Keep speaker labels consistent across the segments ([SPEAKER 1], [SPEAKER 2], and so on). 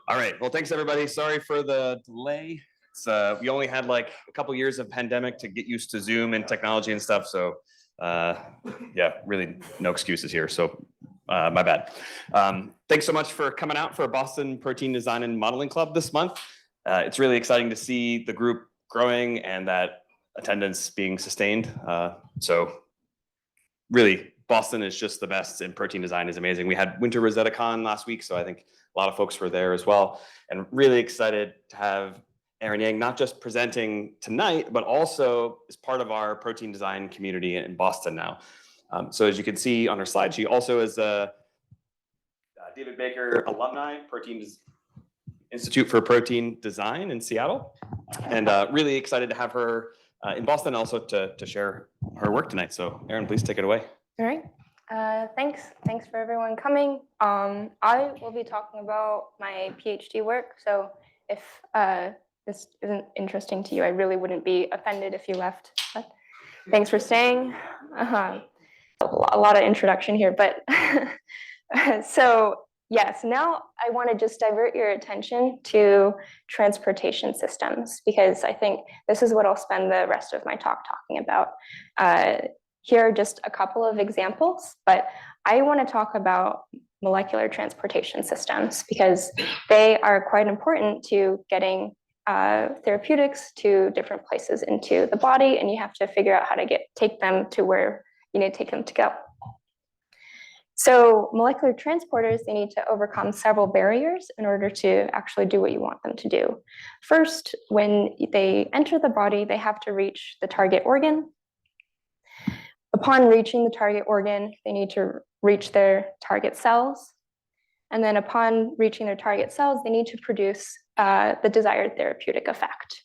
[SPEAKER 1] All right, well, thanks everybody. Sorry for the delay. We only had like a couple years of pandemic to get used to Zoom and technology and stuff. So yeah, really no excuses here. So my bad. Thanks so much for coming out for Boston Protein Design and Modeling Club this month. It's really exciting to see the group growing and that attendance being sustained. So really, Boston is just the best, and protein design is amazing. We had Winter RosettaCon last week, so I think a lot of folks were there as well. And really excited to have Erin Yang not just presenting tonight, but also as part of our protein design community in Boston now. So as you can see on her slide, she also is a David Baker alumni, Institute for Protein Design in Seattle. And really excited to have her in Boston also to share her work tonight. So Erin, please take it away.
[SPEAKER 2] All right. Thanks for everyone coming. I will be talking about my PhD work. So if this isn't interesting to you, I really wouldn't be offended if you left. But thanks for staying. A lot of introduction here, but so yes, now I want to just divert your attention to transportation systems, because I think this is what I'll spend the rest of my talk talking about. Here are just a couple of examples, but I want to talk about molecular transportation systems because they are quite important to getting therapeutics to different places into the body, and you have to figure out how to take them to where you need to take them to go. So molecular transporters, they need to overcome several barriers in order to actually do what you want them to do. First, when they enter the body, they have to reach the target organ. Upon reaching the target organ, they need to reach their target cells. And then upon reaching their target cells, they need to produce the desired therapeutic effect.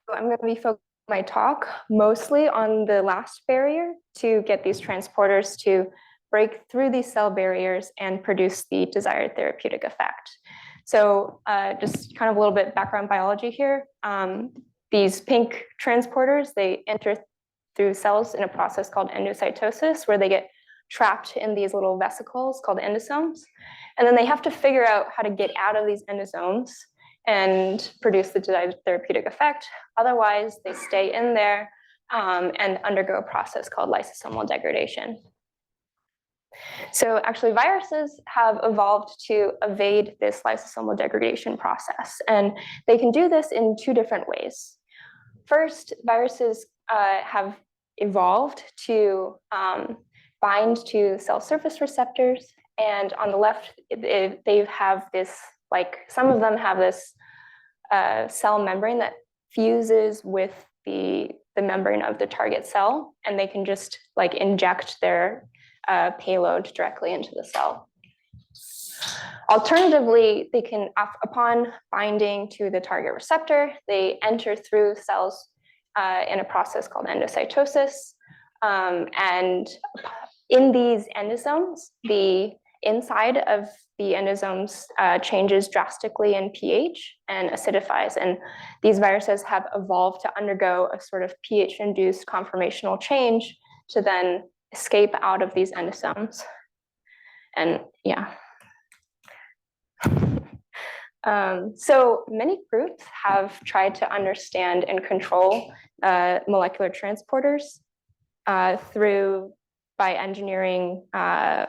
[SPEAKER 2] So I'm going to be focusing my talk mostly on the last barrier to get these transporters to break through these cell barriers and produce the desired therapeutic effect. So just kind of a little bit background biology here. These pink transporters, they enter through cells in a process called endocytosis, where they get trapped in these little vesicles called endosomes. And then they have to figure out how to get out of these endosomes and produce the desired therapeutic effect. Otherwise, they stay in there and undergo a process called lysosomal degradation. So actually, viruses have evolved to evade this lysosomal degradation process. And they can do this in two different ways. First, viruses have evolved to bind to cell surface receptors. And on the left, they have this, like some of them have this cell membrane that fuses with the membrane of the target cell, and they can just like inject their payload directly into the cell. Alternatively, they can, upon binding to the target receptor, they enter through cells in a process called endocytosis. And in these endosomes, the inside of the endosomes changes drastically in pH and acidifies. And these viruses have evolved to undergo a sort of pH-induced conformational change to then escape out of these endosomes. And yeah. So many groups have tried to understand and control molecular transporters by engineering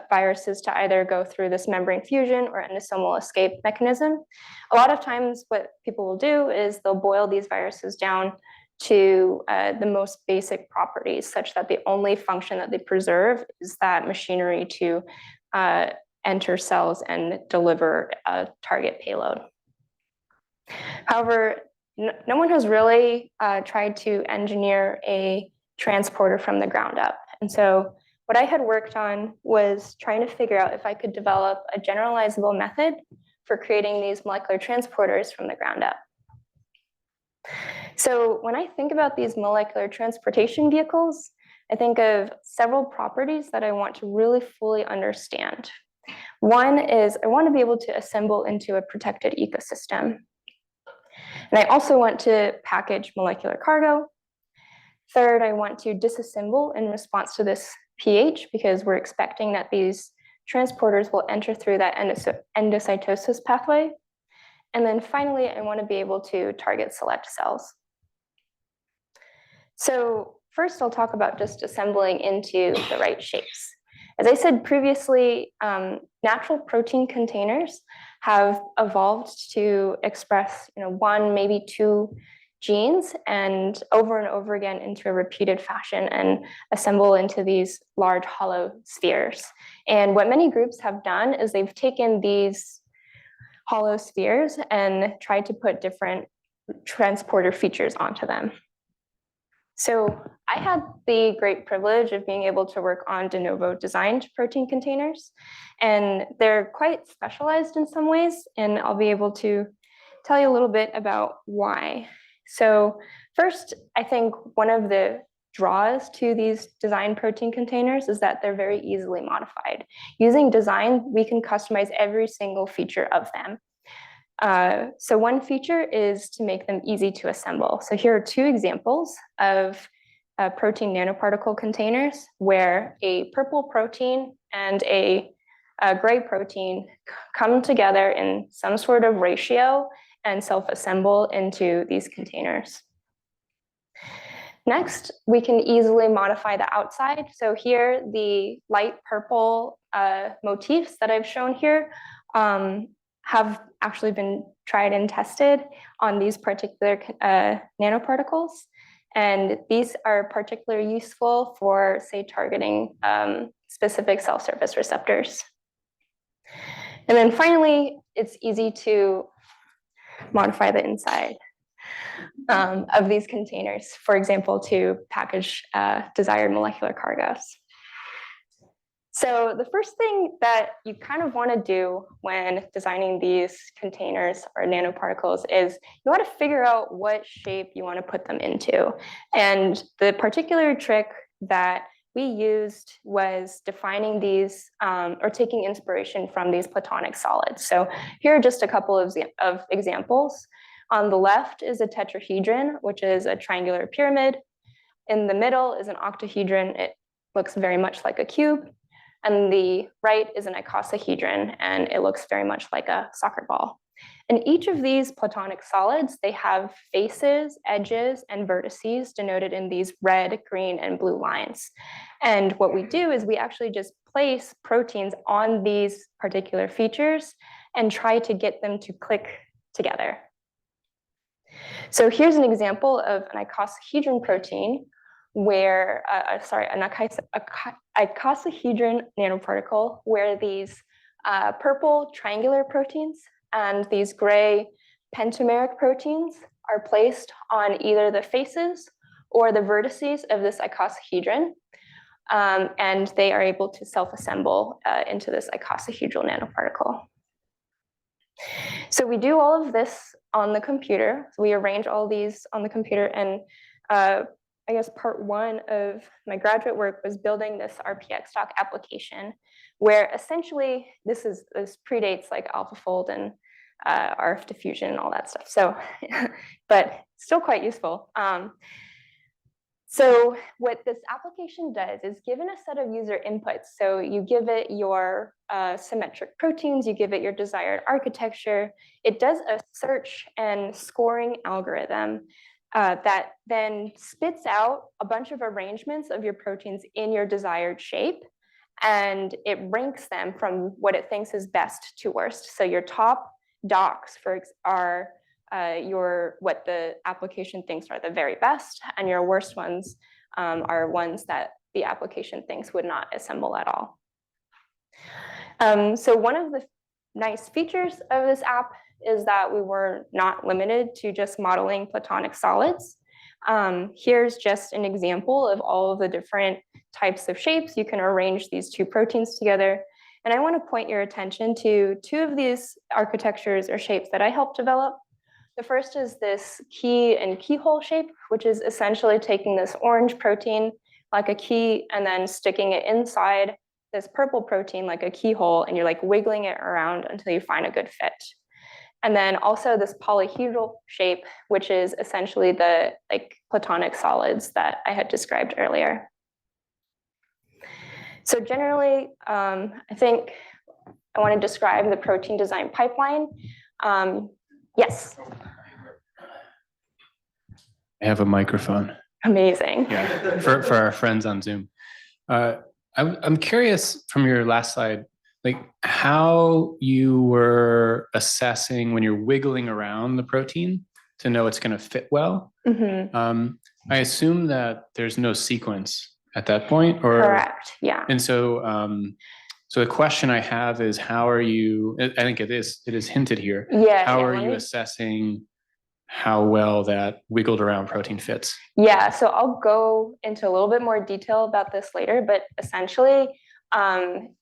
[SPEAKER 2] viruses to either go through this membrane fusion or endosomal escape mechanism. A lot of times what people will do is they'll boil these viruses down to the most basic properties, such that the only function that they preserve is that machinery to enter cells and deliver a target payload. However, no one has really tried to engineer a transporter from the ground up. And so what I had worked on was trying to figure out if I could develop a generalizable method for creating these molecular transporters from the ground up. So when I think about these molecular transportation vehicles, I think of several properties that I want to really fully understand. One is I want to be able to assemble into a protected ecosystem. And I also want to package molecular cargo. Third, I want to disassemble in response to this pH, because we're expecting that these transporters will enter through that endocytosis pathway. And then finally, I want to be able to target select cells. So first, I'll talk about just assembling into the right shapes. As I said previously, natural protein containers have evolved to express, one, maybe two genes and over again into a repeated fashion and assemble into these large hollow spheres. And what many groups have done is they've taken these hollow spheres and tried to put different transporter features onto them. So I had the great privilege of being able to work on de novo designed protein containers, and they're quite specialized in some ways, and I'll be able to tell you a little bit about why. So first, I think one of the draws to these design protein containers is that they're very easily modified. Using design, we can customize every single feature of them. So one feature is to make them easy to assemble. So here are two examples of protein nanoparticle containers where a purple protein and a gray protein come together in some sort of ratio and self-assemble into these containers. Next, we can easily modify the outside. So here, the light purple motifs that I've shown here have actually been tried and tested on these particular nanoparticles. And these are particularly useful for, say, targeting specific cell surface receptors. And then finally, it's easy to modify the inside of these containers, for example, to package desired molecular cargos. So the first thing that you kind of want to do when designing these containers or nanoparticles is you want to figure out what shape you want to put them into. And the particular trick that we used was defining these or taking inspiration from these platonic solids. So here are just a couple of examples. On the left is a tetrahedron, which is a triangular pyramid. In the middle is an octahedron. It looks very much like a cube. And the right is an icosahedron, and it looks very much like a soccer ball. And each of these platonic solids, they have faces, edges, and vertices denoted in these red, green, and blue lines. And what we do is we actually just place proteins on these particular features and try to get them to click together. So here's an example of an icosahedron protein where, an icosahedron nanoparticle where these purple triangular proteins and these gray pentameric proteins are placed on either the faces or the vertices of this icosahedron, and they are able to self-assemble into this icosahedral nanoparticle. So we do all of this on the computer. So we arrange all these on the computer, and I guess part one of my graduate work was building this RPXdock application, where essentially this predates like AlphaFold and RF diffusion and all that stuff. So, but still quite useful. So what this application does is given a set of user inputs. So you give it your symmetric proteins, you give it your desired architecture. It does a search and scoring algorithm that then spits out a bunch of arrangements of your proteins in your desired shape, and it ranks them from what it thinks is best to worst. So your top docks are what the application thinks are the very best, and your worst ones are ones that the application thinks would not assemble at all. So one of the nice features of this app is that we were not limited to just modeling platonic solids. Here's just an example of all of the different types of shapes. You can arrange these two proteins together. And I want to point your attention to two of these architectures or shapes that I helped develop. The first is this key and keyhole shape, which is essentially taking this orange protein like a key and then sticking it inside this purple protein like a keyhole, and you're like wiggling it around until you find a good fit. And then also this polyhedral shape, which is essentially the platonic solids that I had described earlier. So generally, I think I want to describe the protein design pipeline. Yes.
[SPEAKER 3] I have a microphone.
[SPEAKER 2] Amazing.
[SPEAKER 3] Yeah, for our friends on Zoom. I'm curious from your last slide, like how you were assessing when you're wiggling around the protein to know it's going to fit well. I assume that there's no sequence at that point, or
[SPEAKER 2] Correct. Yeah.
[SPEAKER 3] And so, so the question I have is, how are you? I think it is hinted here.
[SPEAKER 2] Yeah.
[SPEAKER 3] How are you assessing how well that wiggled around protein fits?
[SPEAKER 2] Yeah, so I'll go into a little bit more detail about this later, but essentially,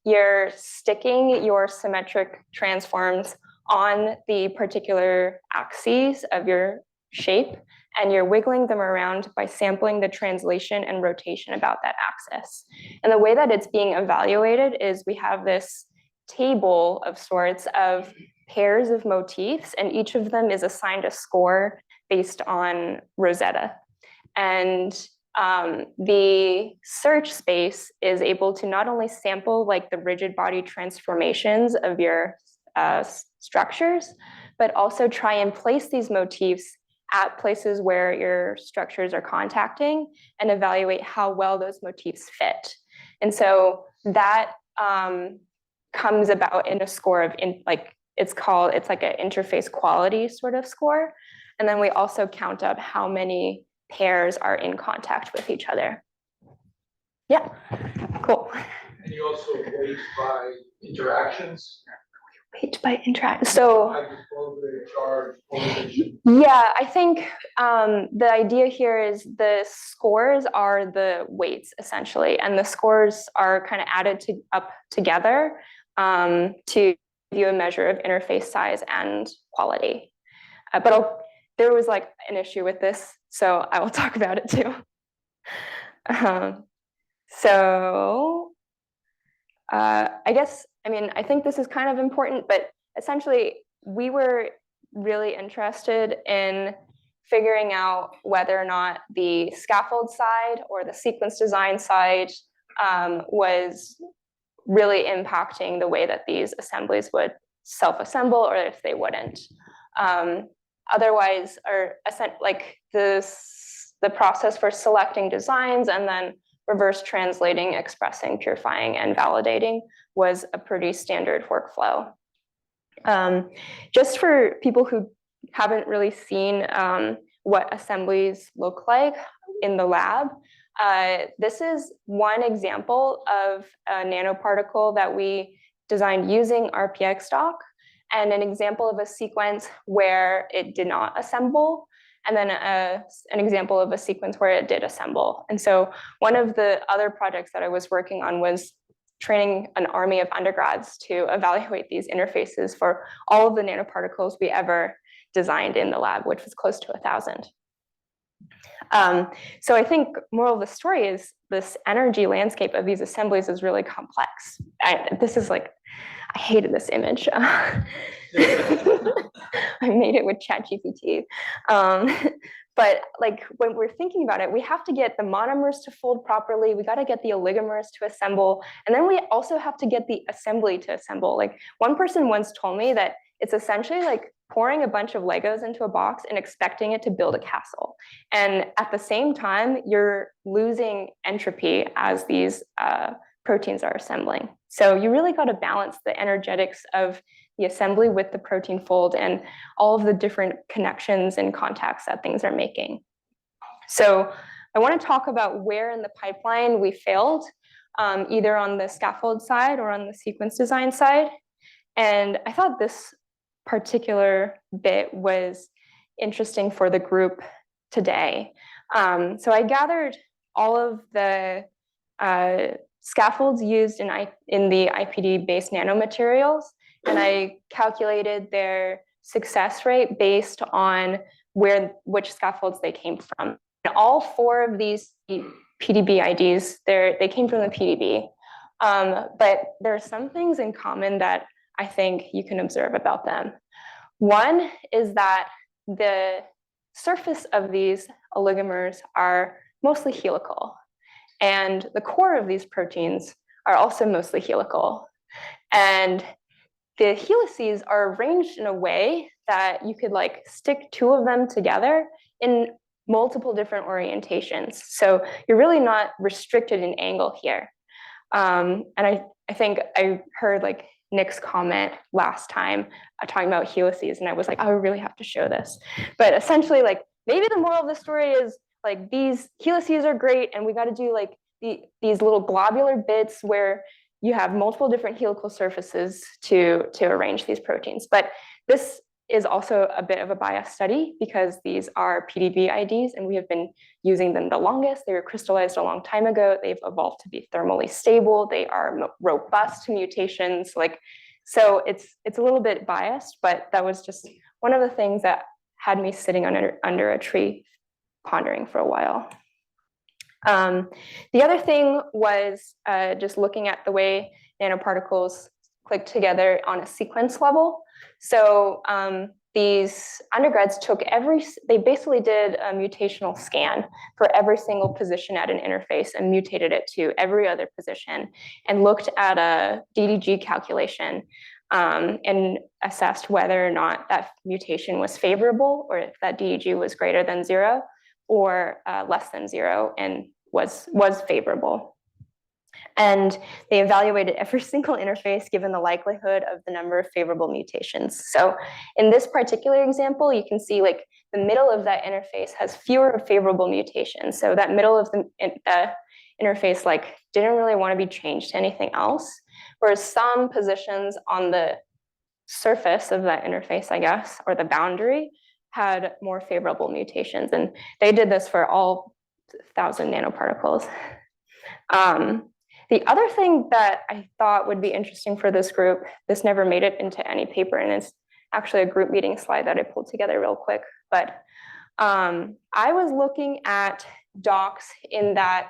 [SPEAKER 2] you're sticking your symmetric transforms on the particular axes of your shape, and you're wiggling them around by sampling the translation and rotation about that axis. And the way that it's being evaluated is we have this table of sorts of pairs of motifs, and each of them is assigned a score based on Rosetta. And the search space is able to not only sample like the rigid body transformations of your structures, but also try and place these motifs at places where your structures are contacting and evaluate how well those motifs fit. And so that comes about in a score of it's like an interface quality sort of score. And then we also count up how many pairs are in contact with each other. Yeah, cool.
[SPEAKER 4] And you also weight by interactions?
[SPEAKER 2] Weight by interaction. So,
[SPEAKER 4] charge,
[SPEAKER 2] yeah, I think the idea here is the scores are the weights essentially, and the scores are kind of added up together to give you a measure of interface size and quality. There was like an issue with this, so I will talk about it too. I think this is kind of important, but essentially we were really interested in figuring out whether or not the scaffold side or the sequence design side was really impacting the way that these assemblies would self-assemble, or if they wouldn't. Otherwise, the process for selecting designs and then reverse translating, expressing, purifying, and validating was a pretty standard workflow. Just for people who haven't really seen what assemblies look like in the lab, this is one example of a nanoparticle that we designed using RPXdock, and an example of a sequence where it did not assemble, and then an example of a sequence where it did assemble. And so one of the other projects that I was working on was training an army of undergrads to evaluate these interfaces for all of the nanoparticles we ever designed in the lab, which was close to 1,000. So I think moral of the story is this energy landscape of these assemblies is really complex. I hated this image. I made it with ChatGPT. But like when we're thinking about it, we have to get the monomers to fold properly. We got to get the oligomers to assemble. And then we also have to get the assembly to assemble. Like one person once told me that it's essentially like pouring a bunch of Legos into a box and expecting it to build a castle. And at the same time, you're losing entropy as these proteins are assembling. So you really got to balance the energetics of the assembly with the protein fold and all of the different connections and contacts that things are making. So I want to talk about where in the pipeline we failed, either on the scaffold side or on the sequence design side. And I thought this particular bit was interesting for the group today. So I gathered all of the scaffolds used in the IPD-based nanomaterials, and I calculated their success rate based on which scaffolds they came from. And all 4 of these PDB IDs, they came from the PDB. But there are some things in common that I think you can observe about them. One is that the surface of these oligomers are mostly helical, and the core of these proteins are also mostly helical. And the helices are arranged in a way that you could like stick two of them together in multiple different orientations. So you're really not restricted in angle here. And I think I heard like Nick's comment last time talking about helices, and I was like, I really have to show this. But essentially, like maybe the moral of the story is like these helices are great, and we got to do like these little globular bits where you have multiple different helical surfaces to arrange these proteins. But this is also a bit of a biased study because these are PDB IDs and we have been using them the longest. They were crystallized a long time ago. They've evolved to be thermally stable. They are robust to mutations. So it's a little bit biased, but that was just one of the things that had me sitting under a tree pondering for a while. The other thing was just looking at the way nanoparticles click together on a sequence level. So these undergrads they basically did a mutational scan for every single position at an interface and mutated it to every other position and looked at a DDG calculation and assessed whether or not that mutation was favorable or if that DDG was greater than 0 or less than 0 and was favorable. And they evaluated every single interface given the likelihood of the number of favorable mutations. So in this particular example, you can see like the middle of that interface has fewer favorable mutations. So that middle of the interface like didn't really want to be changed to anything else, whereas some positions on the surface of that interface, I guess, or the boundary had more favorable mutations. And they did this for all 1,000 nanoparticles. The other thing that I thought would be interesting for this group, this never made it into any paper, and it's actually a group meeting slide that I pulled together real quick, but I was looking at docks in that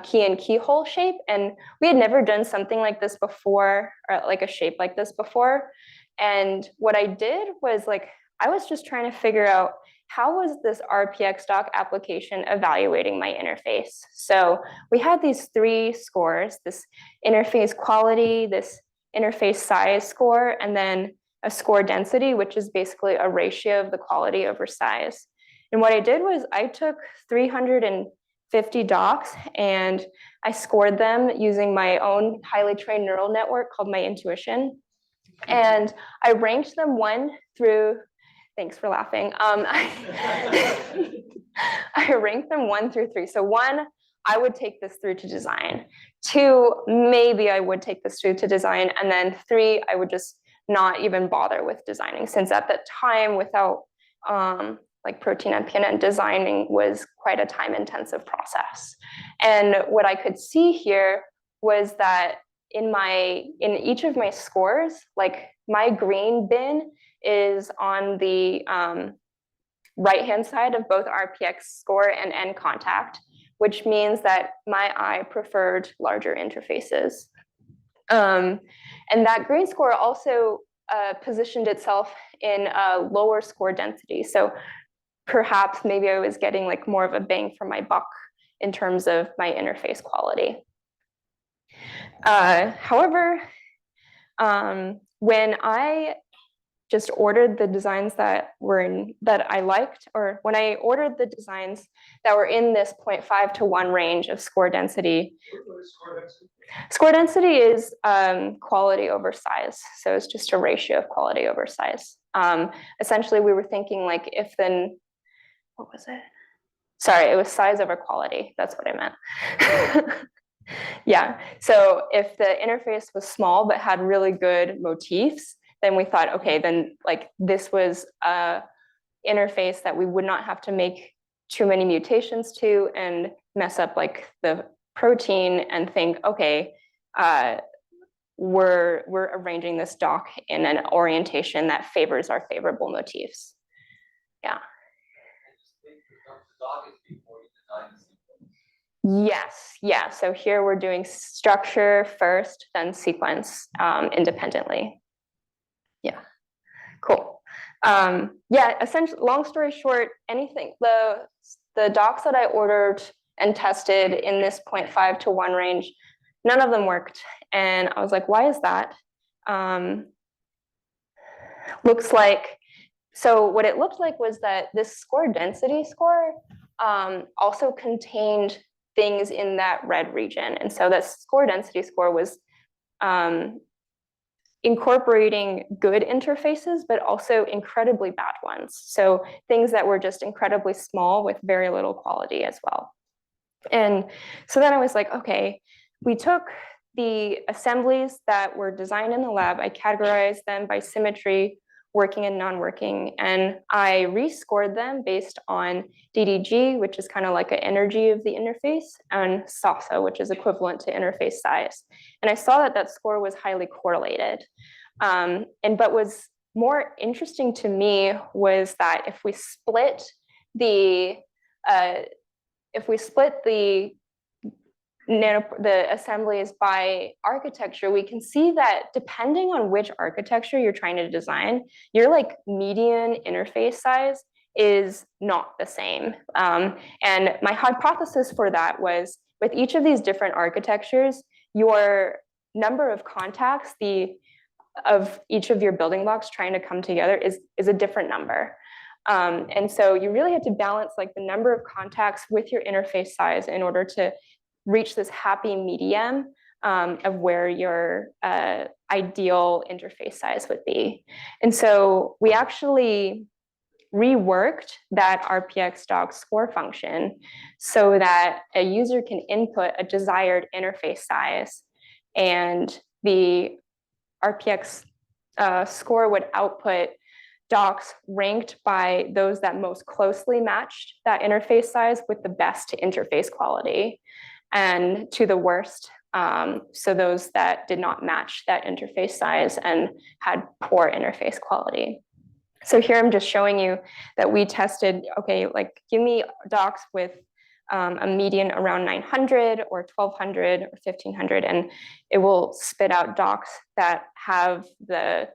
[SPEAKER 2] key and keyhole shape, and we had never done something like this before, or like a shape like this before. And what I did was like, I was just trying to figure out how was this RPXdock application evaluating my interface? So we had these 3 scores, this interface quality, this interface size score, and then a score density, which is basically a ratio of the quality over size. And what I did was I took 350 docks and I scored them using my own highly trained neural network called my intuition. And I ranked them 1 through, thanks for laughing. I ranked them 1 through 3. So 1, I would take this through to design. 2, maybe I would take this through to design. And then 3, I would just not even bother with designing, since at the time without like protein MPNN, designing was quite a time-intensive process. And what I could see here was that in each of my scores, like my green bin is on the right-hand side of both RPX score and end contact, which means that my eye preferred larger interfaces. And that green score also positioned itself in a lower score density. So perhaps maybe I was getting like more of a bang for my buck in terms of my interface quality. However, when I just ordered the designs that I liked, or when I ordered the designs that were in this 0.5 to 1 range of score density. Score density is quality over size. So it's just a ratio of quality over size. Essentially, we were thinking like if then, what was it? Sorry, it was size over quality. That's what I meant. Yeah, so if the interface was small but had really good motifs, then we thought, okay, then like this was a interface that we would not have to make too many mutations to and mess up like the protein and think, okay, we're arranging this dock in an orientation that favors our favorable motifs. Yeah. Yes, yeah. So here we're doing structure first, then sequence independently. Yeah, cool. Yeah, essentially, long story short, anything, the docks that I ordered and tested in this 0.5 to 1 range none of them worked. And I was like, why is that? Looks like, so what it looked like was that this score density score also contained things in that red region. And so that score density score was incorporating good interfaces, but also incredibly bad ones. So things that were just incredibly small with very little quality as well. And so then I was like, okay, we took the assemblies that were designed in the lab, I categorized them by symmetry, working and non-working, and I rescored them based on DDG, which is kind of like an energy of the interface, and SASA, which is equivalent to interface size. And I saw that that score was highly correlated. But was more interesting to me was that if we split the assemblies by architecture, we can see that depending on which architecture you're trying to design, your like median interface size is not the same. And my hypothesis for that was with each of these different architectures, your number of contacts, of each of your building blocks trying to come together is a different number. And so you really have to balance like the number of contacts with your interface size in order to reach this happy medium of where your ideal interface size would be. And so we actually reworked that RPXdock score function so that a user can input a desired interface size, and the RPX score would output docs ranked by those that most closely matched that interface size with the best interface quality, and to the worst, so those that did not match that interface size and had poor interface quality. So here I'm just showing you that we tested, okay, like give me docs with a median around 900 or 1200 or 1500, and it will spit out docs that have the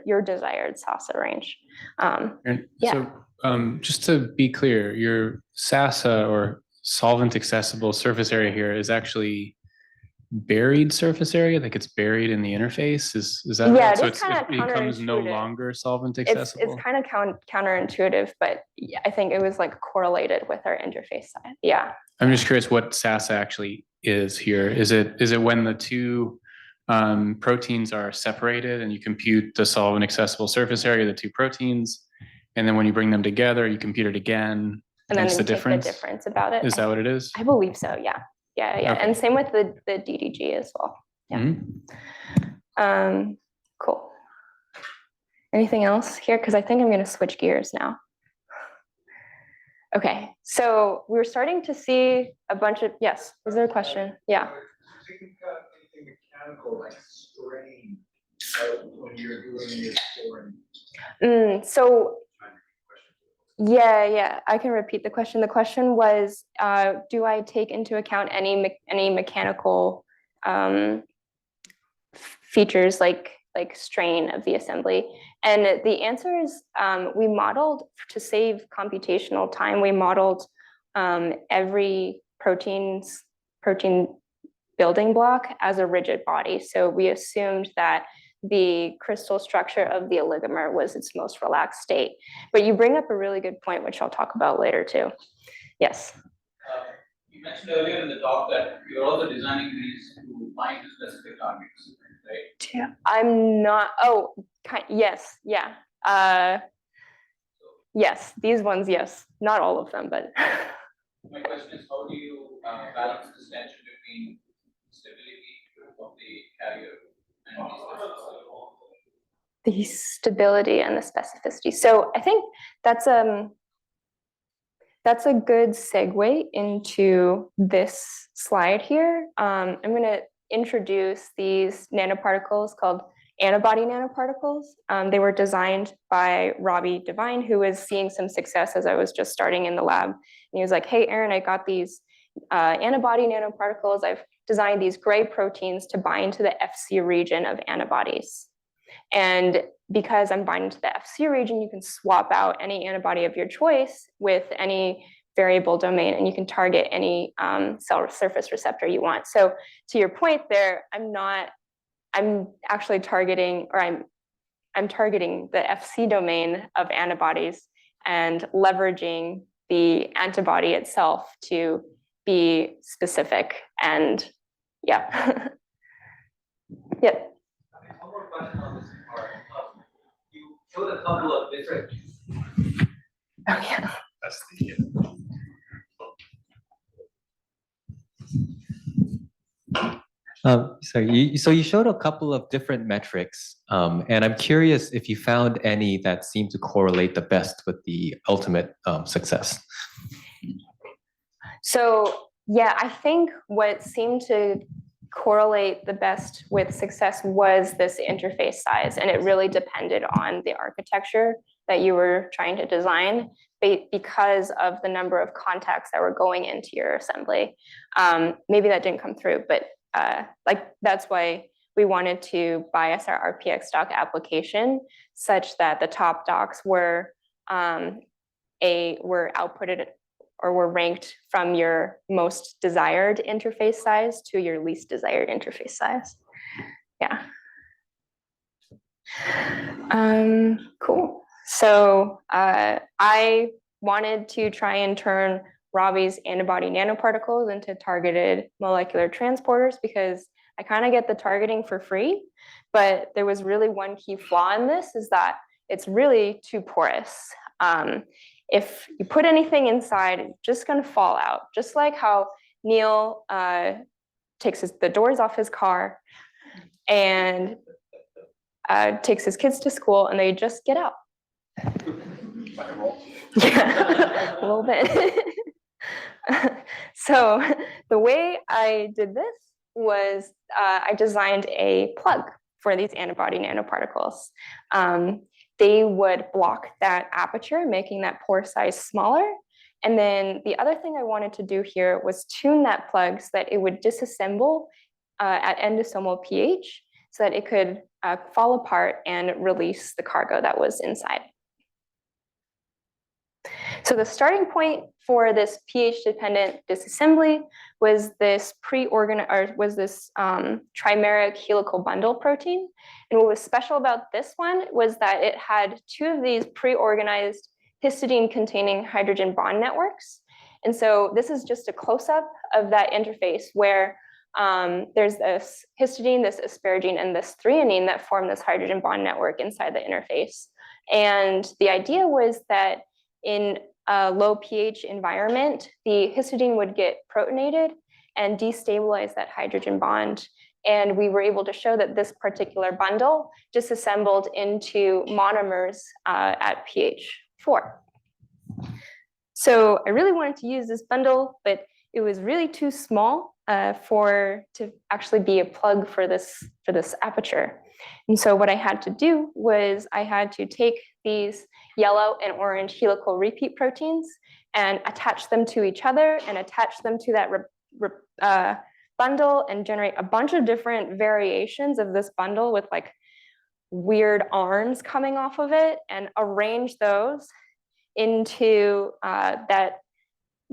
[SPEAKER 2] your desired SASA range.
[SPEAKER 3] Yeah. So just to be clear, your SASA or solvent accessible surface area here is actually buried surface area, like it's buried in the interface. Is that
[SPEAKER 2] yeah,
[SPEAKER 3] right? So
[SPEAKER 2] it
[SPEAKER 3] becomes no longer solvent accessible.
[SPEAKER 2] It's kind of counterintuitive, but I think it was like correlated with our interface side. Yeah.
[SPEAKER 3] I'm just curious what SASA actually is here. Is it when the two proteins are separated and you compute the solvent accessible surface area of the two proteins, and then when you bring them together, you compute it again?
[SPEAKER 2] And then
[SPEAKER 3] the difference
[SPEAKER 2] about it.
[SPEAKER 3] Is that what it is?
[SPEAKER 2] I believe so. Yeah. Okay. And same with the DDG as well. Yeah. Mm-hmm. Cool. Anything else here? Because I think I'm going to switch gears now. Okay. So we're starting to see a bunch of, yes. Is there a question? Yeah.
[SPEAKER 4] Anything mechanical like strain when you're doing your scoring?
[SPEAKER 2] So yeah, I can repeat the question. The question was, do I take into account any mechanical features like strain of the assembly? And the answer is we modeled, to save computational time, we modeled every protein building block as a rigid body. So we assumed that the crystal structure of the oligomer was its most relaxed state. But you bring up a really good point, which I'll talk about later too. Yes.
[SPEAKER 5] You mentioned earlier in the talk that you're also designing these to bind to specific targets, right?
[SPEAKER 2] Yeah. I'm not. Oh, yes. Yeah. Yes. These ones. Yes. Not all of them, but.
[SPEAKER 5] My question is, how do you balance this tension between stability of the carrier and
[SPEAKER 2] the stability and the specificity? So I think that's a good segue into this slide here. I'm going to introduce these nanoparticles called antibody nanoparticles. They were designed by Robbie Devine, who was seeing some success as I was just starting in the lab. And he was like, hey, Erin, I got these antibody nanoparticles. I've designed these gray proteins to bind to the FC region of antibodies. And because I'm binding to the FC region, you can swap out any antibody of your choice with any variable domain, and you can target any cell surface receptor you want. So to your point there, I'm actually targeting, or I'm targeting the FC domain of antibodies and leveraging the antibody itself to be specific. And yeah. Yep.
[SPEAKER 5] One more question on this part. You showed a couple of different.
[SPEAKER 2] Oh yeah.
[SPEAKER 1] That's the
[SPEAKER 6] So you showed a couple of different metrics, and I'm curious if you found any that seem to correlate the best with the ultimate success.
[SPEAKER 2] So yeah, I think what seemed to correlate the best with success was this interface size, and it really depended on the architecture that you were trying to design because of the number of contacts that were going into your assembly. Maybe that didn't come through, but like that's why we wanted to bias our RPXdock application such that the top docks were outputted or were ranked from your most desired interface size to your least desired interface size. Yeah. Cool. So I wanted to try and turn Robbie's antibody nanoparticles into targeted molecular transporters because I kind of get the targeting for free, but there was really one key flaw in this is that it's really too porous. If you put anything inside, it's just going to fall out, just like how Neil takes the doors off his car and takes his kids to school and they just get out. Yeah, a little bit. So the way I did this was I designed a plug for these antibody nanoparticles. They would block that aperture, making that pore size smaller. And then the other thing I wanted to do here was tune that plug so that it would disassemble at endosomal pH so that it could fall apart and release the cargo that was inside. So the starting point for this pH-dependent disassembly was this trimeric helical bundle protein. And what was special about this one was that it had two of these pre-organized histidine-containing hydrogen bond networks. And so this is just a close-up of that interface where there's this histidine, this asparagine, and this threonine that form this hydrogen bond network inside the interface. And the idea was that in a low pH environment, the histidine would get protonated and destabilize that hydrogen bond. And we were able to show that this particular bundle disassembled into monomers at pH 4. So I really wanted to use this bundle, but it was really too small to actually be a plug for this aperture. And so what I had to do was I had to take these yellow and orange helical repeat proteins and attach them to each other and attach them to that bundle and generate a bunch of different variations of this bundle with like weird arms coming off of it and arrange those into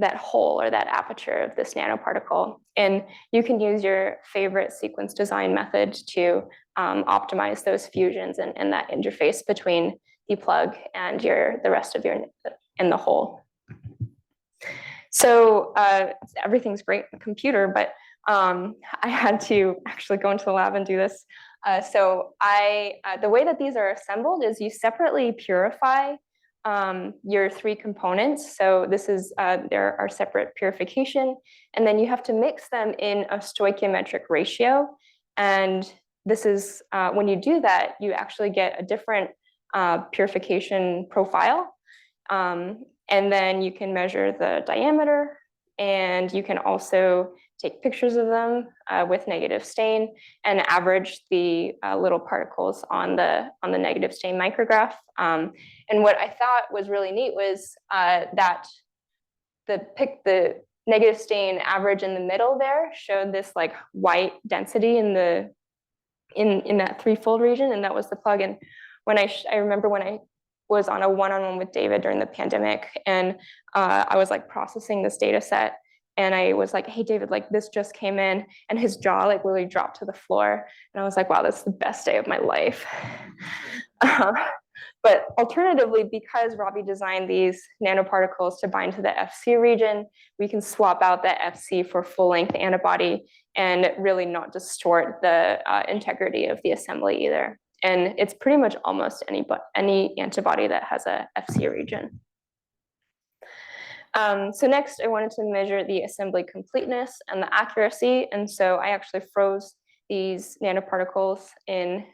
[SPEAKER 2] that hole or that aperture of this nanoparticle. And you can use your favorite sequence design method to optimize those fusions and that interface between the plug and the rest of in the hole. So everything's great in the computer, but I had to actually go into the lab and do this. So the way that these are assembled is you separately purify your three components. So this is there are separate purification, and then you have to mix them in a stoichiometric ratio. And this is when you do that, you actually get a different purification profile. And then you can measure the diameter, and you can also take pictures of them with negative stain and average the little particles on the negative stain micrograph. And what I thought was really neat was that the negative stain average in the middle there showed this like white density in that threefold region, and that was the plug. And when I remember when I was on a one-on-one with David during the pandemic, and I was like processing this data set, and I was like, hey, David, like this just came in, and his jaw like literally dropped to the floor, and I was like, wow, that's the best day of my life. But alternatively, because Robbie designed these nanoparticles to bind to the FC region, we can swap out that FC for full-length antibody and really not distort the integrity of the assembly either. And it's pretty much almost any antibody that has a FC region. So next, I wanted to measure the assembly completeness and the accuracy. And so I actually froze these nanoparticles in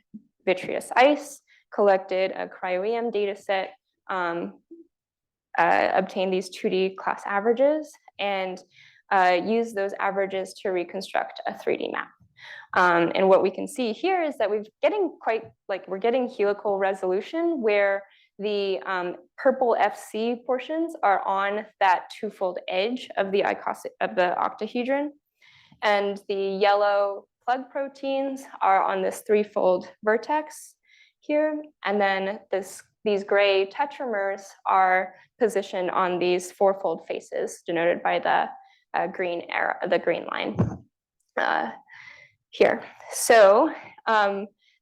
[SPEAKER 2] vitreous ice, collected a Cryo-EM data set, obtained these 2D class averages, and used those averages to reconstruct a 3D map. And what we can see here is that we're getting helical resolution where the purple FC portions are on that twofold edge of the octahedron, and the yellow plug proteins are on this threefold vertex here, and then these gray tetramers are positioned on these fourfold faces denoted by the green arrow, the green line here. So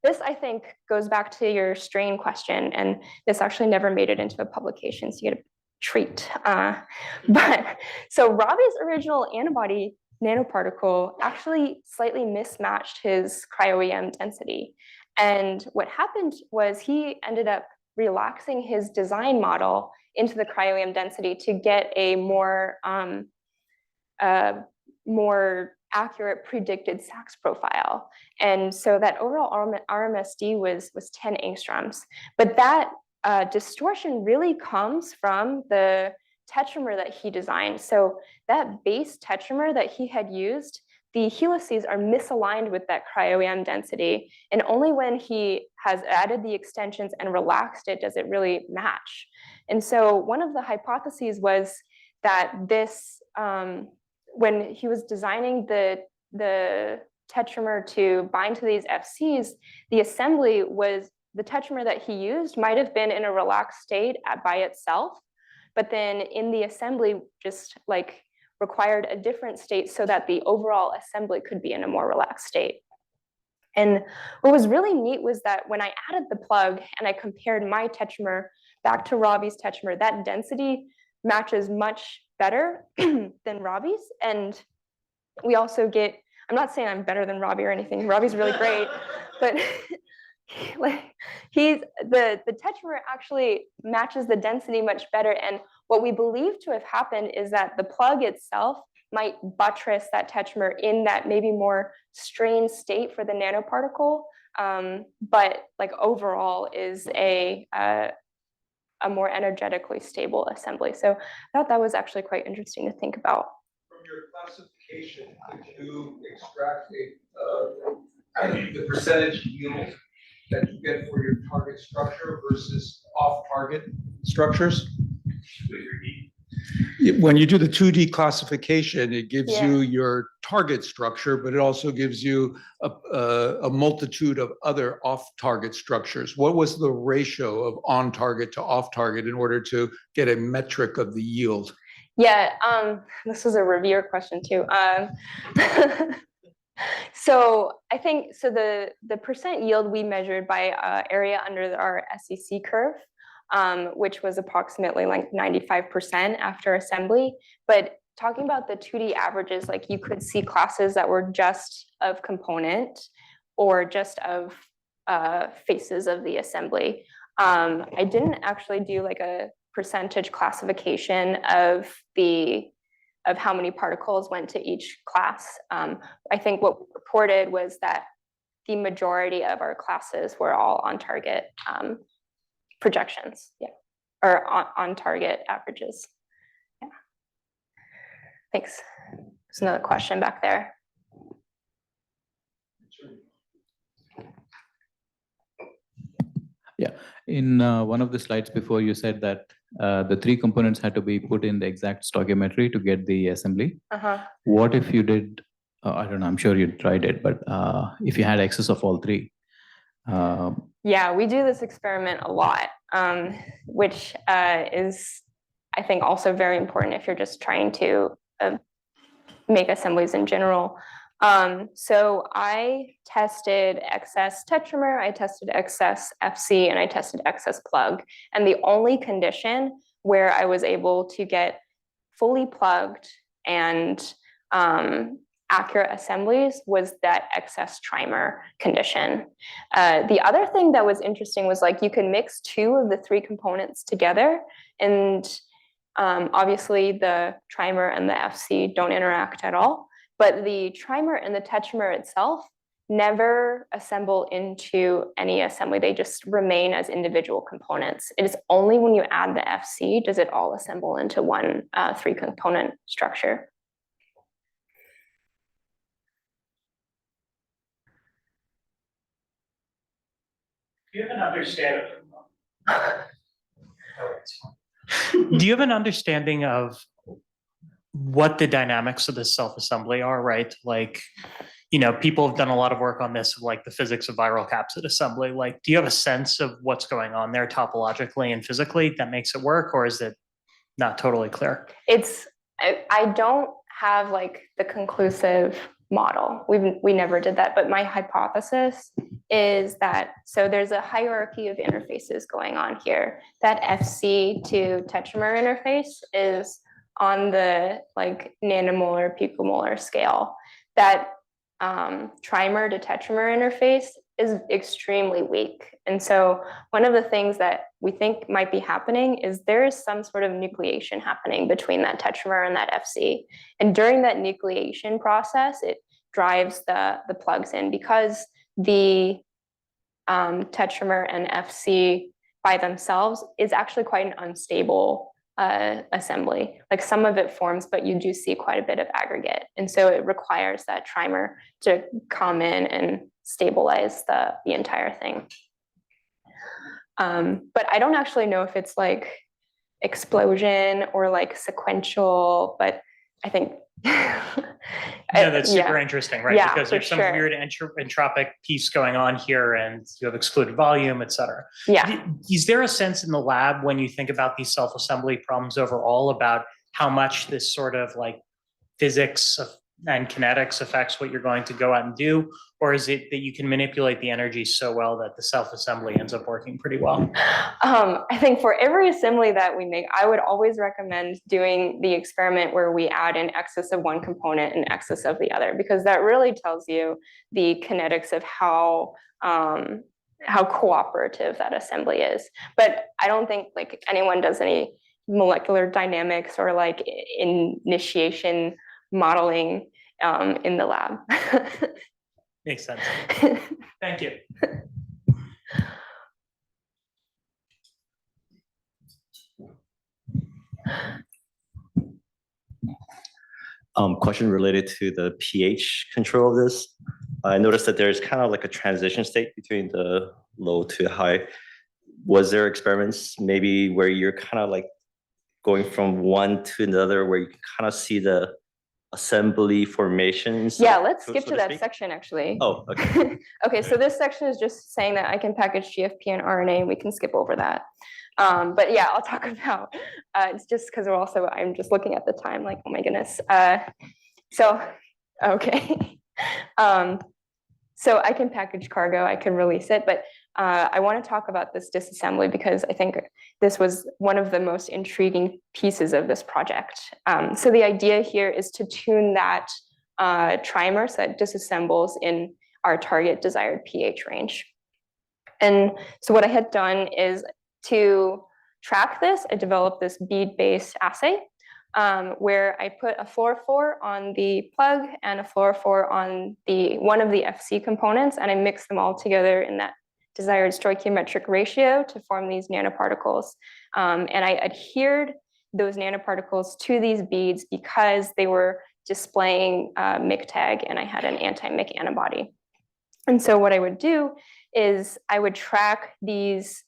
[SPEAKER 2] this, I think, goes back to your strain question, and this actually never made it into a publication, so you get a treat. But so Robbie's original antibody nanoparticle actually slightly mismatched his cryo-EM density. And what happened was he ended up relaxing his design model into the cryo-EM density to get a more accurate predicted Sachs profile. And so that overall RMSD was 10 angstroms. But that distortion really comes from the tetramer that he designed. So that base tetramer that he had used, the helices are misaligned with that cryo-EM density. And only when he has added the extensions and relaxed it does it really match. And so one of the hypotheses was that this, when he was designing the tetramer to bind to these FCs, the assembly was, the tetramer that he used might have been in a relaxed state by itself, but then in the assembly just like required a different state so that the overall assembly could be in a more relaxed state. And what was really neat was that when I added the plug and I compared my tetramer back to Robbie's tetramer, that density matches much better than Robbie's. And we also get, I'm not saying I'm better than Robbie or anything, Robbie's really great, but like the tetramer actually matches the density much better. And what we believe to have happened is that the plug itself might buttress that tetramer in that maybe more strained state for the nanoparticle, but like overall is a more energetically stable assembly. So I thought that was actually quite interesting to think about.
[SPEAKER 4] From your classification, could you extract the percentage yield that you get for your target structure versus off-target structures? When you do the 2D classification, it gives you your target structure, but it also gives you a multitude of other off-target structures. What was the ratio of on-target to off-target in order to get a metric of the yield?
[SPEAKER 2] Yeah, this is a reviewer question too. So I think, so the percent yield we measured by area under our SEC curve, which was approximately like 95% after assembly. But talking about the 2D averages, like you could see classes that were just of component or just of faces of the assembly. I didn't actually do like a percentage classification of how many particles went to each class. I think what we reported was that the majority of our classes were all on target projections, or on target averages. Yeah. Thanks. There's another question back there.
[SPEAKER 7] Yeah, in one of the slides before, you said that the 3 components had to be put in the exact stoichiometry to get the assembly. What if you did, I don't know, I'm sure you tried it, but if you had access of all 3,
[SPEAKER 2] Yeah, we do this experiment a lot, which is, I think, also very important if you're just trying to make assemblies in general. So I tested excess tetramer, I tested excess FC, and I tested excess plug. And the only condition where I was able to get fully plugged and accurate assemblies was that excess trimer condition. The other thing that was interesting was like you can mix 2 of the 3 components together, and obviously the trimer and the FC don't interact at all, but the trimer and the tetramer itself never assemble into any assembly. They just remain as individual components. It is only when you add the FC does it all assemble into one 3-component structure.
[SPEAKER 8] Do you have an understanding? Do you have an understanding of what the dynamics of this self-assembly are, right? Like, you know, people have done a lot of work on this, like the physics of viral capsid assembly. Like, do you have a sense of what's going on there topologically and physically that makes it work, or is it not totally clear?
[SPEAKER 2] I don't have like the conclusive model. We never did that, but my hypothesis is that, so there's a hierarchy of interfaces going on here. That FC to tetramer interface is on the like nanomolar, picomolar scale. That trimer to tetramer interface is extremely weak. And so one of the things that we think might be happening is there is some sort of nucleation happening between that tetramer and that FC. And during that nucleation process, it drives the plugs in, because the tetramer and FC by themselves is actually quite an unstable assembly. Like some of it forms, but you do see quite a bit of aggregate. And so it requires that trimer to come in and stabilize the entire thing. But I don't actually know if it's like explosion or like sequential, but I think
[SPEAKER 8] No, that's super interesting, right?
[SPEAKER 2] Yeah,
[SPEAKER 8] because there's some
[SPEAKER 2] sure.
[SPEAKER 8] weird entropic piece going on here, and you have excluded volume, et cetera.
[SPEAKER 2] Yeah.
[SPEAKER 8] Is there a sense in the lab when you think about these self-assembly problems overall about how much this sort of like physics and kinetics affects what you're going to go out and do? Or is it that you can manipulate the energy so well that the self-assembly ends up working pretty well?
[SPEAKER 2] I think for every assembly that we make, I would always recommend doing the experiment where we add in excess of one component and excess of the other, because that really tells you the kinetics of how cooperative that assembly is. But I don't think like anyone does any molecular dynamics or like initiation modeling in the lab.
[SPEAKER 8] Makes sense. Thank you.
[SPEAKER 9] Question related to the pH control of this. I noticed that there's kind of like a transition state between the low to high. Was there experiments maybe where you're kind of like going from one to another, where you can kind of see the assembly formations?
[SPEAKER 2] Yeah, let's skip to that section actually.
[SPEAKER 9] Oh, okay.
[SPEAKER 2] Okay, so this section is just saying that I can package GFP and RNA, and we can skip over that. But yeah, I'll talk about, it's just because I'm just looking at the time like, oh my goodness. So, okay. So I can package cargo, I can release it, but I want to talk about this disassembly because I think this was one of the most intriguing pieces of this project. So the idea here is to tune that trimer so that disassembles in our target desired pH range. And so what I had done is to track this, I developed this bead-based assay where I put a fluorophore on the plug and a fluorophore on one of the FC components, and I mixed them all together in that desired stoichiometric ratio to form these nanoparticles. And I adhered those nanoparticles to these beads because they were displaying MIC tag, and I had an anti-MIC antibody. And so what I would do is I would track these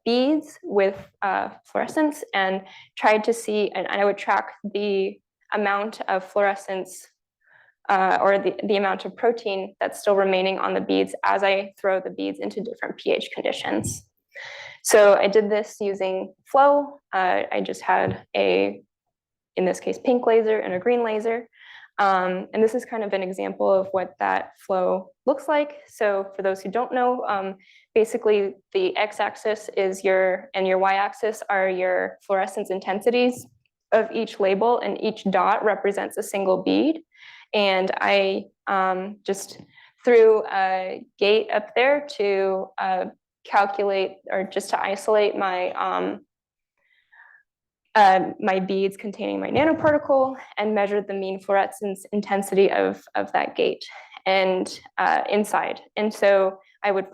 [SPEAKER 2] beads with fluorescence and tried to see, and I would track the amount of fluorescence or the amount of protein that's still remaining on the beads as I throw the beads into different pH conditions. So I did this using flow. I just had in this case, pink laser and a green laser. And this is kind of an example of what that flow looks like. So for those who don't know, basically the x-axis is and your y-axis are your fluorescence intensities of each label, and each dot represents a single bead. And I just threw a gate up there to calculate, or just to isolate my my beads containing my nanoparticle, and measured the mean fluorescence intensity of that gate and inside. And so I would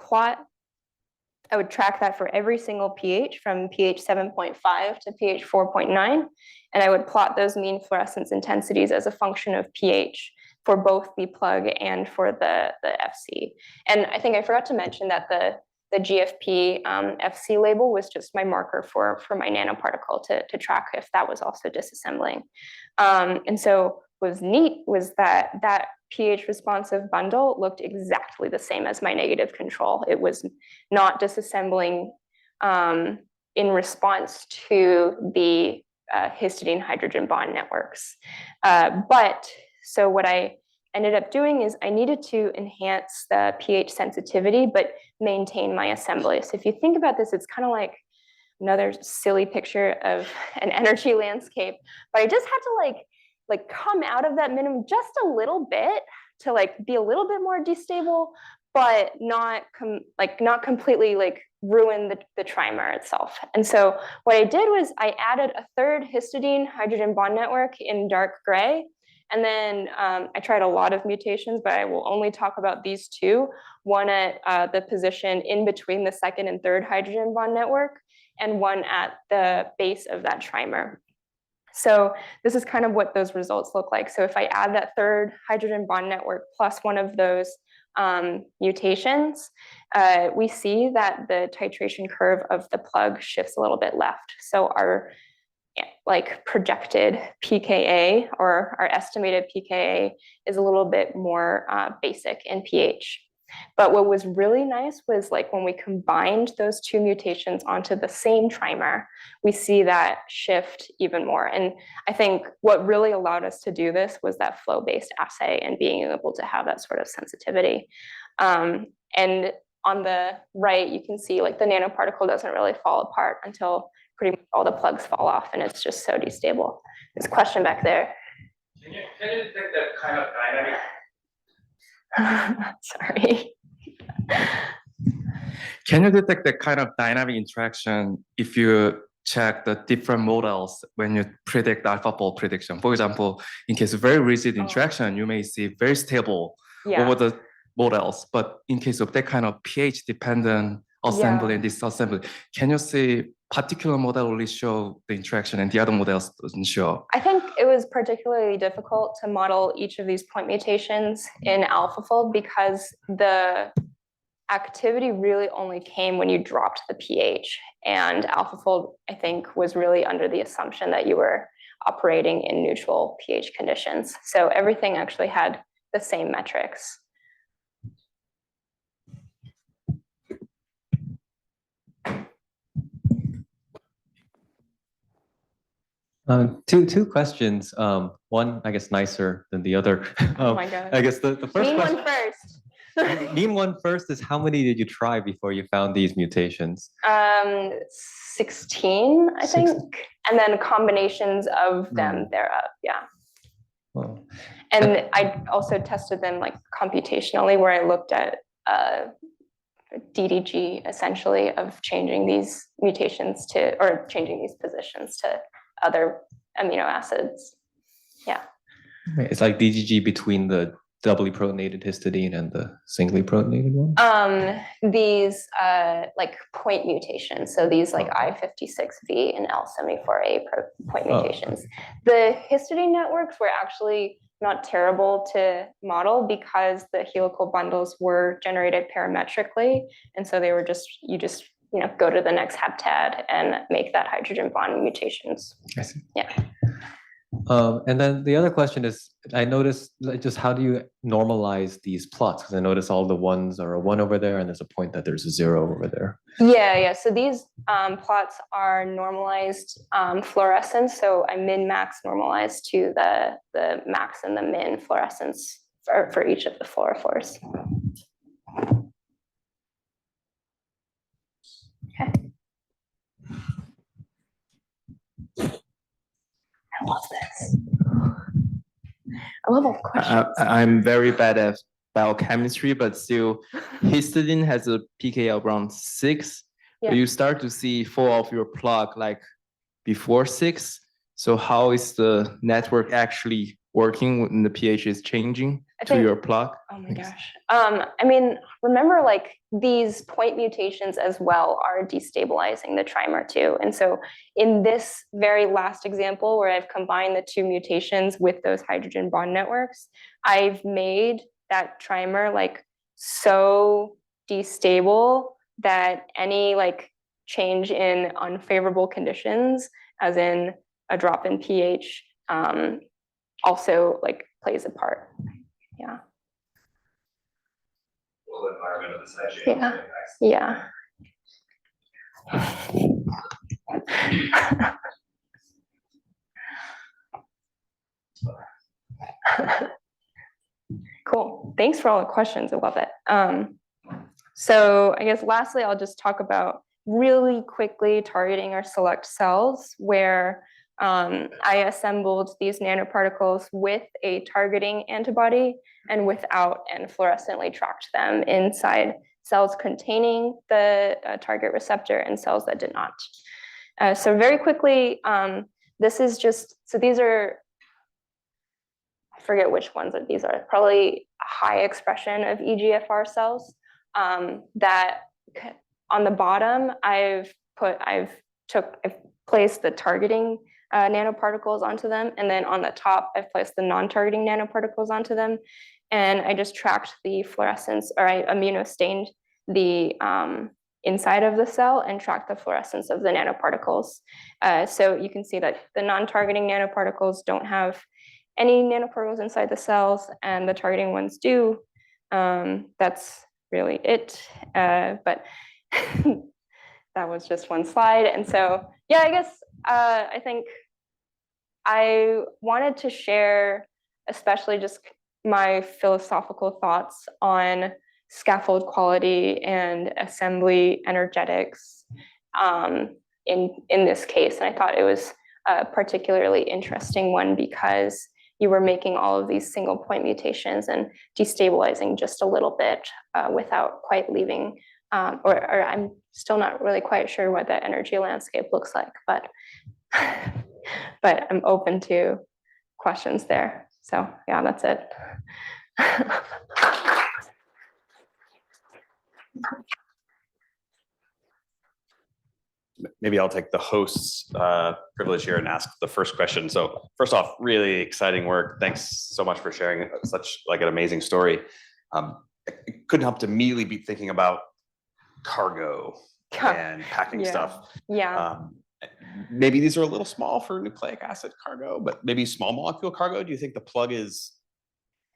[SPEAKER 2] track that for every single pH from pH 7.5 to pH 4.9. And I would plot those mean fluorescence intensities as a function of pH for both the plug and for the FC. And I think I forgot to mention that the GFP FC label was just my marker for my nanoparticle to track if that was also disassembling. And so what was neat was that pH responsive bundle looked exactly the same as my negative control. It was not disassembling in response to the histidine hydrogen bond networks. So what I ended up doing is I needed to enhance the pH sensitivity, but maintain my assembly. So if you think about this, it's kind of like another silly picture of an energy landscape, but I just had to like come out of that minimum just a little bit to like be a little bit more destable, but not completely like ruin the trimer itself. And so what I did was I added a third histidine hydrogen bond network in dark gray. And then I tried a lot of mutations, but I will only talk about these two, one at the position in between the second and third hydrogen bond network, and one at the base of that trimer. So this is kind of what those results look like. So if I add that third hydrogen bond network plus one of those mutations, we see that the titration curve of the plug shifts a little bit left. So our projected pKa, or our estimated pKa, is a little bit more basic in pH. But what was really nice was like when we combined those two mutations onto the same trimer, we see that shift even more. And I think what really allowed us to do this was that flow-based assay and being able to have that sort of sensitivity. And on the right, you can see like the nanoparticle doesn't really fall apart until pretty much all the plugs fall off, and it's just so destable. There's a question back there.
[SPEAKER 5] Can you detect that kind of dynamic?
[SPEAKER 2] Sorry.
[SPEAKER 10] Can you detect that kind of dynamic interaction if you check the different models when you predict AlphaFold prediction? For example, in case of very rigid interaction, you may see very stable over the models, but in case of that kind of pH dependent assembly and disassembly, can you see particular model only show the interaction and the other models doesn't show?
[SPEAKER 2] I think it was particularly difficult to model each of these point mutations in AlphaFold because the activity really only came when you dropped the pH. And AlphaFold, I think, was really under the assumption that you were operating in neutral pH conditions. So everything actually had the same metrics.
[SPEAKER 6] Two questions. One, I guess, nicer than the other.
[SPEAKER 2] Oh my God.
[SPEAKER 6] I guess the first
[SPEAKER 2] Mean
[SPEAKER 6] question.
[SPEAKER 2] one first.
[SPEAKER 6] Mean one first is how many did you try before you found these mutations?
[SPEAKER 2] 16, I think, and then combinations of them thereof. Yeah.
[SPEAKER 6] Wow.
[SPEAKER 2] And I also tested them like computationally, where I looked at DDG essentially of changing these mutations to, or changing these positions to other amino acids. Yeah.
[SPEAKER 6] It's like DGG between the doubly protonated histidine and the singly protonated one?
[SPEAKER 2] These like point mutations. So these like I56V and L74A point mutations. The histidine networks were actually not terrible to model because the helical bundles were generated parametrically. And so they were just, you just go to the next heptad and make that hydrogen bond mutations.
[SPEAKER 6] I see.
[SPEAKER 2] Yeah.
[SPEAKER 6] And then the other question is, I noticed like, just how do you normalize these plots? Because I notice all the ones are a 1 over there, and there's a point that there's a 0 over there.
[SPEAKER 2] Yeah. So these plots are normalized fluorescence. So I min-max normalized to the max and the min fluorescence for each of the fluorophores. Okay. I love this. I love all the questions.
[SPEAKER 11] I'm very bad at biochemistry, but still, histidine has a pKa around 6.
[SPEAKER 2] Yeah.
[SPEAKER 11] But you start to see 4 of your plug like before 6. So how is the network actually working when the pH is changing to your plug?
[SPEAKER 2] Oh my gosh. I mean, remember like these point mutations as well are destabilizing the trimer too. And so in this very last example where I've combined the 2 mutations with those hydrogen bond networks, I've made that trimer like so destable that any like change in unfavorable conditions, as in a drop in pH, also like plays a part. Yeah.
[SPEAKER 1] Well, the environment of the side
[SPEAKER 2] chain. Yeah. Cool. Thanks for all the questions. I love it. So I guess lastly, I'll just talk about really quickly targeting our select cells where I assembled these nanoparticles with a targeting antibody and without, and fluorescently tracked them inside cells containing the target receptor and cells that did not. So very quickly, this is just, so these are, I forget which ones that these are, probably high expression of EGFR cells that on the bottom, I've placed the targeting nanoparticles onto them. And then on the top, I've placed the non-targeting nanoparticles onto them. And I just tracked the fluorescence, or I immunostained the inside of the cell and tracked the fluorescence of the nanoparticles. So you can see that the non-targeting nanoparticles don't have any nanoparticles inside the cells, and the targeting ones do. That's really it. But that was just one slide. And so, yeah, I guess I think I wanted to share, especially just my philosophical thoughts on scaffold quality and assembly energetics in this case. And I thought it was a particularly interesting one because you were making all of these single point mutations and destabilizing just a little bit without quite leaving, or I'm still not really quite sure what that energy landscape looks like, but I'm open to questions there. So yeah, that's it.
[SPEAKER 1] Maybe I'll take the host's privilege here and ask the first question. So first off, really exciting work. Thanks so much for sharing such like an amazing story. I couldn't help to immediately be thinking about cargo and packing stuff.
[SPEAKER 2] Yeah.
[SPEAKER 1] Maybe these are a little small for nucleic acid cargo, but maybe small molecule cargo. Do you think the plug is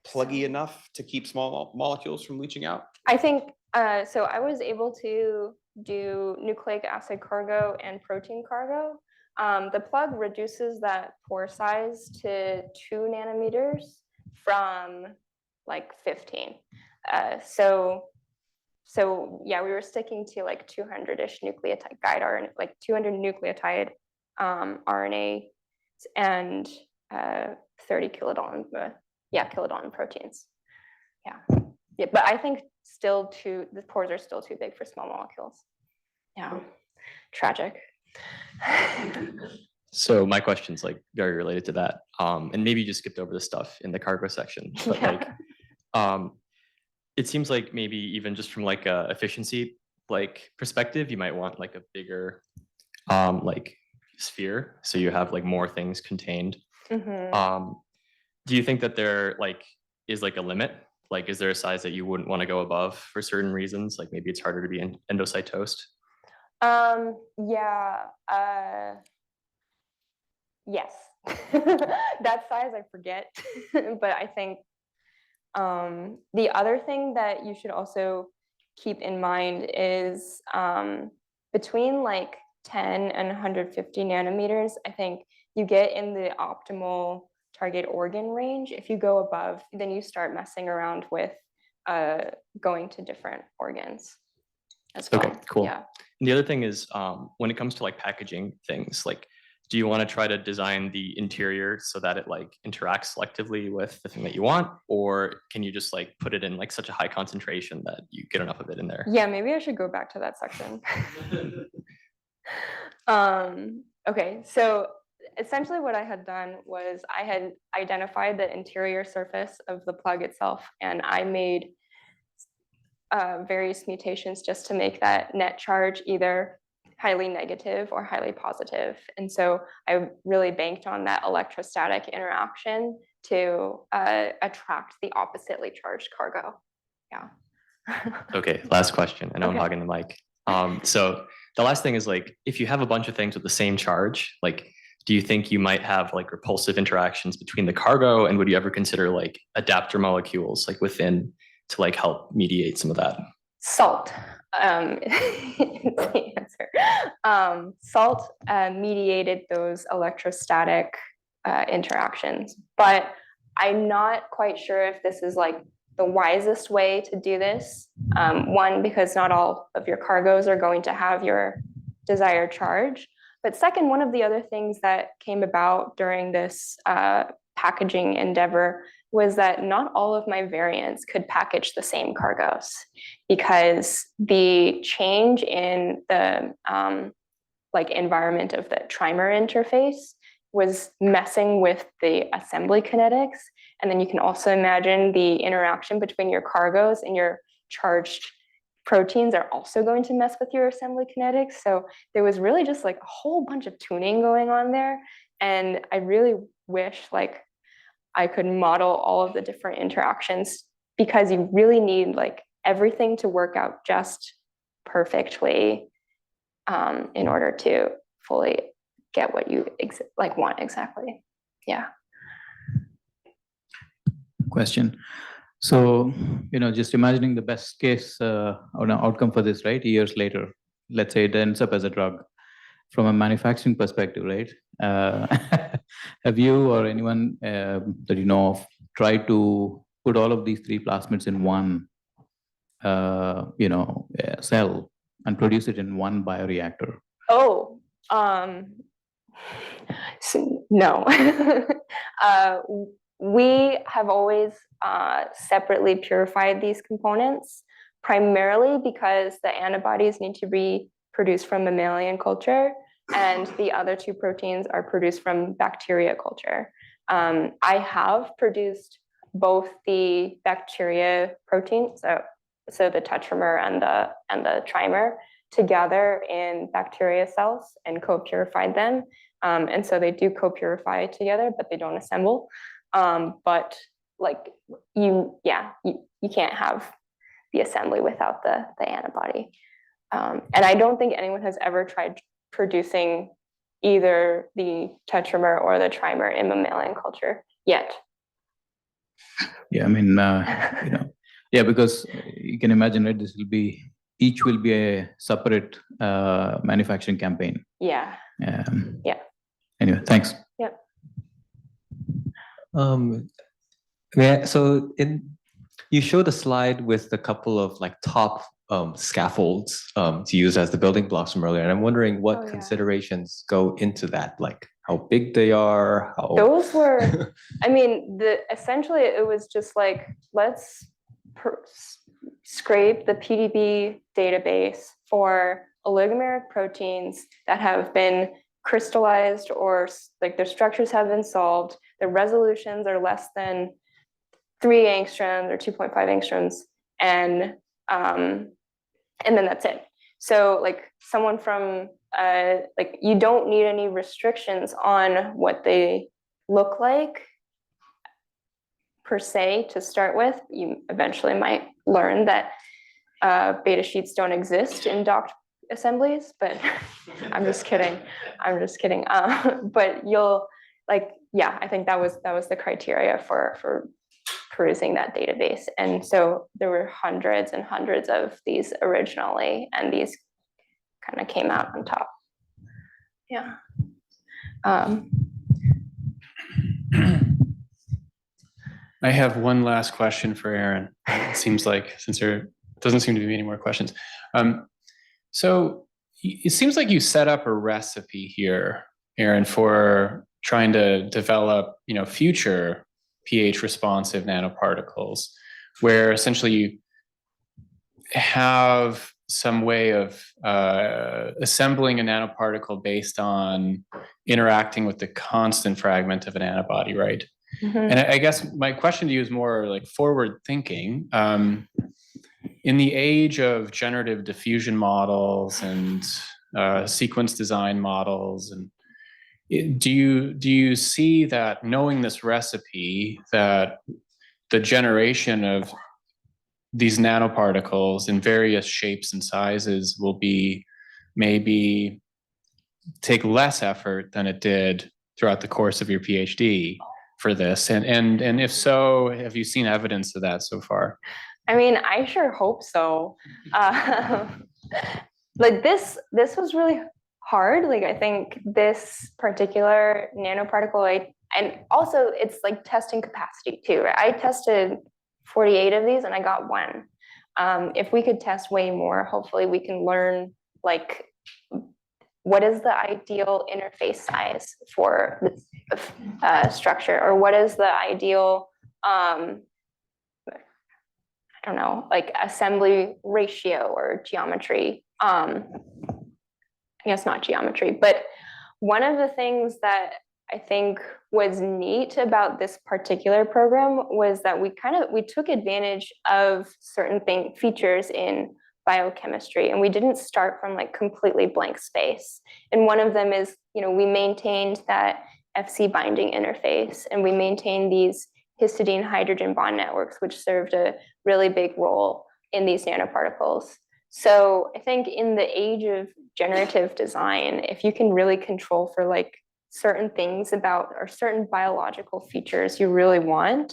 [SPEAKER 1] pluggy enough to keep small molecules from leaching out?
[SPEAKER 2] I think so. I was able to do nucleic acid cargo and protein cargo. The plug reduces that pore size to 2 nanometers from like 15. So yeah, we were sticking to like 200-ish nucleotide guide RNA, like 200 nucleotide RNA and 30 kilodalton, kilodalton proteins. Yeah, but I think still the pores are still too big for small molecules. Yeah, tragic.
[SPEAKER 12] So my question's like very related to that. And maybe you just skipped over the stuff in the cargo section, but like, it seems like maybe even just from like a efficiency like perspective, you might want like a bigger like sphere, so you have like more things contained. Do you think that there like is like a limit? Like, is there a size that you wouldn't want to go above for certain reasons? Like maybe it's harder to be endocytosed?
[SPEAKER 2] Yeah. Yes. that size I forget, but I think the other thing that you should also keep in mind is between like 10 and 150 nanometers, I think you get in the optimal target organ range. If you go above, then you start messing around with going to different organs as well.
[SPEAKER 12] Okay, cool.
[SPEAKER 2] Yeah.
[SPEAKER 12] And the other thing is, when it comes to like packaging things, like, do you want to try to design the interior so that it like interacts selectively with the thing that you want, or can you just like put it in like such a high concentration that you get enough of it in there?
[SPEAKER 2] Yeah, maybe I should go back to that section. Okay, so essentially what I had done was I had identified the interior surface of the plug itself, and I made various mutations just to make that net charge either highly negative or highly positive. And so I really banked on that electrostatic interaction to attract the oppositely charged cargo. Yeah.
[SPEAKER 12] Okay, last question. I know
[SPEAKER 2] Okay.
[SPEAKER 12] I'm hogging the mic. So the last thing is like, if you have a bunch of things with the same charge, like, do you think you might have like repulsive interactions between the cargo, and would you ever consider like adapter molecules like within to like help mediate some of that?
[SPEAKER 2] Salt is the answer. Salt mediated those electrostatic interactions, but I'm not quite sure if this is like the wisest way to do this. One, because not all of your cargoes are going to have your desired charge. But second, one of the other things that came about during this packaging endeavor was that not all of my variants could package the same cargoes, because the change in the like environment of the trimer interface was messing with the assembly kinetics. And then you can also imagine the interaction between your cargoes and your charged proteins are also going to mess with your assembly kinetics. So there was really just like a whole bunch of tuning going on there. And I really wish like I could model all of the different interactions, because you really need like everything to work out just perfectly in order to fully get what you like want exactly. Yeah.
[SPEAKER 7] Question. So, just imagining the best case outcome for this, right? Years later, let's say it ends up as a drug. From a manufacturing perspective, right? Have you or anyone that you know of tried to put all of these three plasmids in one, cell and produce it in one bioreactor?
[SPEAKER 2] Oh, so, no. We have always separately purified these components, primarily because the antibodies need to be produced from mammalian culture, and the other two proteins are produced from bacteria culture. I have produced both the bacteria proteins, so the tetramer and the trimer, together in bacteria cells and co-purified them. And so they do co-purify together, but they don't assemble. But like you can't have the assembly without the antibody. And I don't think anyone has ever tried producing either the tetramer or the trimer in mammalian culture yet.
[SPEAKER 7] Yeah, I mean, yeah, because you can imagine, right? Each will be a separate manufacturing campaign.
[SPEAKER 2] Yeah. Yeah.
[SPEAKER 7] Anyway, thanks.
[SPEAKER 2] Yeah.
[SPEAKER 6] So you showed a slide with a couple of like top scaffolds to use as the building blocks from earlier, and I'm wondering what considerations go into that, like how big they are, how
[SPEAKER 2] those were. I mean, essentially it was just like, let's scrape the PDB database for oligomeric proteins that have been crystallized, or like their structures have been solved, their resolutions are less than 3 angstroms or 2.5 angstroms, and then that's it. So like someone from like, you don't need any restrictions on what they look like per se to start with. You eventually might learn that beta sheets don't exist in docked assemblies, but I'm just kidding. But you'll like, yeah, I think that was the criteria for perusing that database. And so there were hundreds and hundreds of these originally, and these kind of came out on top. Yeah.
[SPEAKER 3] I have one last question for Erin. It seems like, since there doesn't seem to be any more questions. So it seems like you set up a recipe here, Erin, for trying to develop, future pH responsive nanoparticles, where essentially you have some way of assembling a nanoparticle based on interacting with the constant fragment of an antibody, right?
[SPEAKER 2] Mm-hmm.
[SPEAKER 3] And I guess my question to you is more like forward thinking. In the age of generative diffusion models and sequence design models, and do you see that, knowing this recipe, that the generation of these nanoparticles in various shapes and sizes will be maybe take less effort than it did throughout the course of your PhD for this? And if so, have you seen evidence of that so far?
[SPEAKER 2] I mean, I sure hope so. Like this was really hard. Like, I think this particular nanoparticle, and also it's like testing capacity too, right? I tested 48 of these and I got one. If we could test way more, hopefully we can learn like what is the ideal interface size for this structure, or what is the ideal I don't know, like assembly ratio or geometry. I guess not geometry, but one of the things that I think was neat about this particular program was that we took advantage of certain features in biochemistry, and we didn't start from like completely blank space. And one of them is, we maintained that FC binding interface, and we maintained these histidine hydrogen bond networks, which served a really big role in these nanoparticles. So I think in the age of generative design, if you can really control for like certain things about, or certain biological features you really want,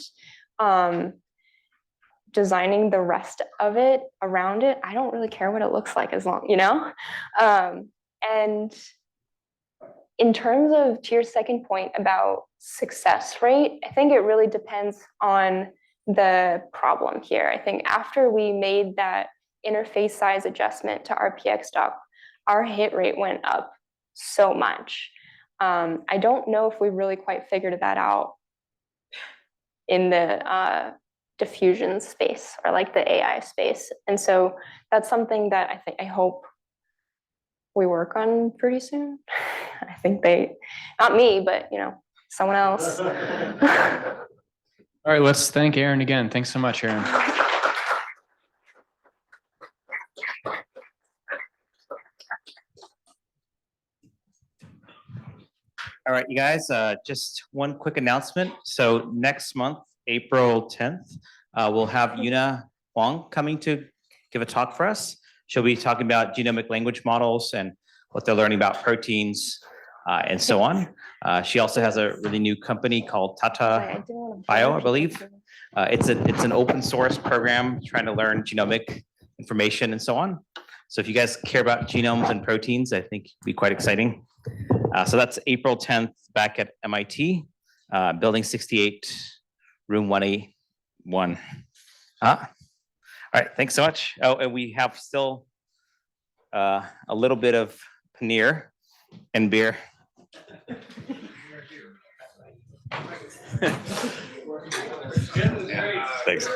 [SPEAKER 2] designing the rest of it around it, I don't really care what it looks like, as long, and in terms of, to your second point about success rate, I think it really depends on the problem here. I think after we made that interface size adjustment to RPXdock, our hit rate went up so much. I don't know if we really quite figured that out in the diffusion space, or like the AI space. And so that's something that I hope we work on pretty soon. I think not me, but someone else.
[SPEAKER 3] All right, let's thank Erin again. Thanks so much, Erin.
[SPEAKER 13] All right, you guys, just one quick announcement. So next month, April 10th, we'll have Yuna Huang coming to give a talk for us. She'll be talking about genomic language models and what they're learning about proteins and so on. She also has a really new company called Tata Bio, I believe. It's an open source program trying to learn genomic information and so on. So if you guys care about genomes and proteins, I think it'd be quite exciting. So that's April 10th back at MIT, building 68, room 181. All right, thanks so much. Oh, and we have still a little bit of paneer and beer. Thanks.